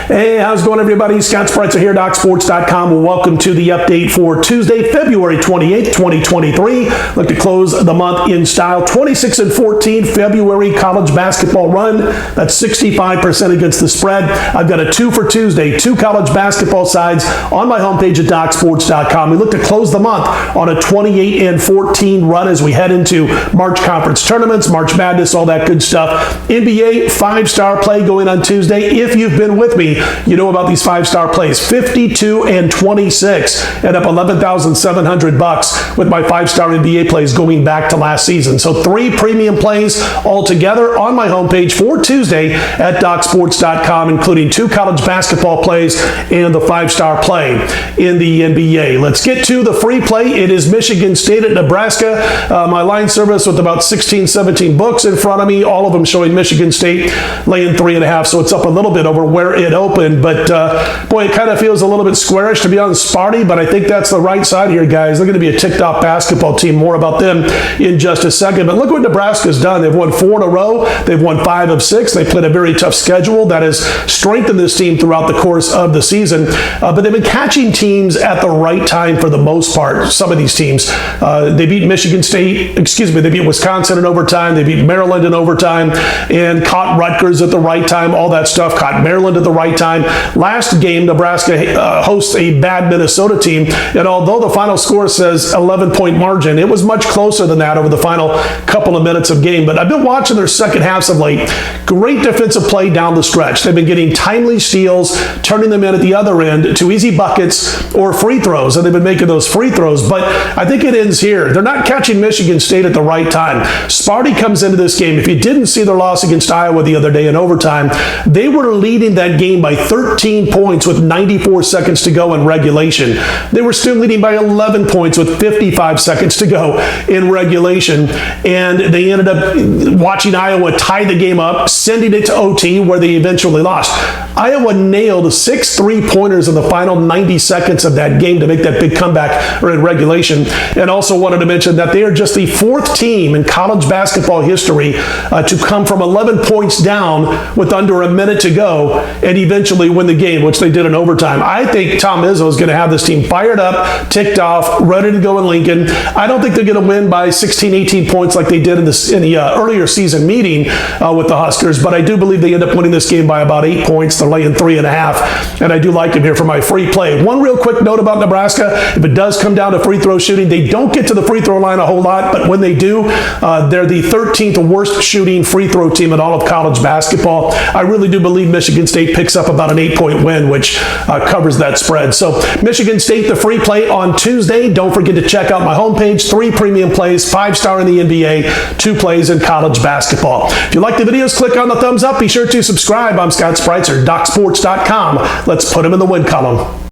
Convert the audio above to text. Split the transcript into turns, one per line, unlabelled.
Hey, how's it going, everybody? Scott Spreitzer here, DocSports.com. Well, welcome to the update for Tuesday, February 28th, 2023. Look to close the month in style. 26-14 February college basketball run. That's 65% against the spread. I've got a 2 for Tuesday, 2 college basketball sides on my homepage at DocSports.com. We look to close the month on a 28-14 run as we head into March conference tournaments, March Madness, all that good stuff. NBA 5-star play going on Tuesday. If you've been with me, you know about these 5-star plays. 52-26 and up $11,700 with my 5-star NBA plays going back to last season. So 3 premium plays all together on my homepage for Tuesday at DocSports.com, including 2 college basketball plays and the 5-star play in the NBA. Let's get to the free play. It is Michigan State at Nebraska. My line service with about 16, 17 books in front of me, all of them showing Michigan State laying 3.5, so it's up a little bit over where it opened, but boy, it kind of feels a little bit squarish, to be honest, Sparty, but I think that's the right side here, guys. They're going to be a ticked-off basketball team. More about them in just a second, but look what Nebraska's done. They've won 4 in a row. They've won 5 of 6. They played a very tough schedule that has strengthened this team throughout the course of the season, but they've been catching teams at the right time for the most part. Some of these teams, they beat Michigan State, they beat Wisconsin in overtime, they beat Maryland in overtime, and caught Rutgers at the right time, all that stuff, caught Maryland at the right time. Last game, Nebraska hosts a bad Minnesota team, and although the final score says 11-point margin, it was much closer than that over the final couple of minutes of game. But I've been watching their second halves of late. Great defensive play down the stretch. They've been getting timely steals, turning them in at the other end to easy buckets or free throws, and they've been making those free throws. But I think it ends here. They're not catching Michigan State at the right time. Sparty comes into this game. If you didn't see their loss against Iowa the other day in overtime, they were leading that game by 13 points with 94 seconds to go in regulation. They were still leading by 11 points with 55 seconds to go in regulation, and they ended up watching Iowa tie the game up, sending it to OT, where they eventually lost. Iowa nailed 6 3-pointers in the final 90 seconds of that game to make that big comeback or in regulation, and also wanted to mention that they are just the 4th team in college basketball history to come from 11 points down with under a minute to go and eventually win the game, which they did in overtime. I think Tom Izzo is going to have this team fired up, ticked off, ready to go in Lincoln. I don't think they're going to win by 16, 18 points like they did in the earlier season meeting with the Huskers, but I do believe they end up winning this game by about 8 points. They're laying 3.5, and I do like them here for my free play. One real quick note about Nebraska: if it does come down to free throw shooting, they don't get to the free throw line a whole lot, but when they do, they're the 13th worst shooting free throw team in all of college basketball. I really do believe Michigan State picks up about an 8-point win, which covers that spread. So Michigan State, the free play on Tuesday. Don't forget to check out my homepage. 3 premium plays, 5-star in the NBA, 2 plays in college basketball. If you like the videos, click on the thumbs up. Be sure to subscribe. I'm Scott Spreitzer, DocSports.com. Let's put them in the win column.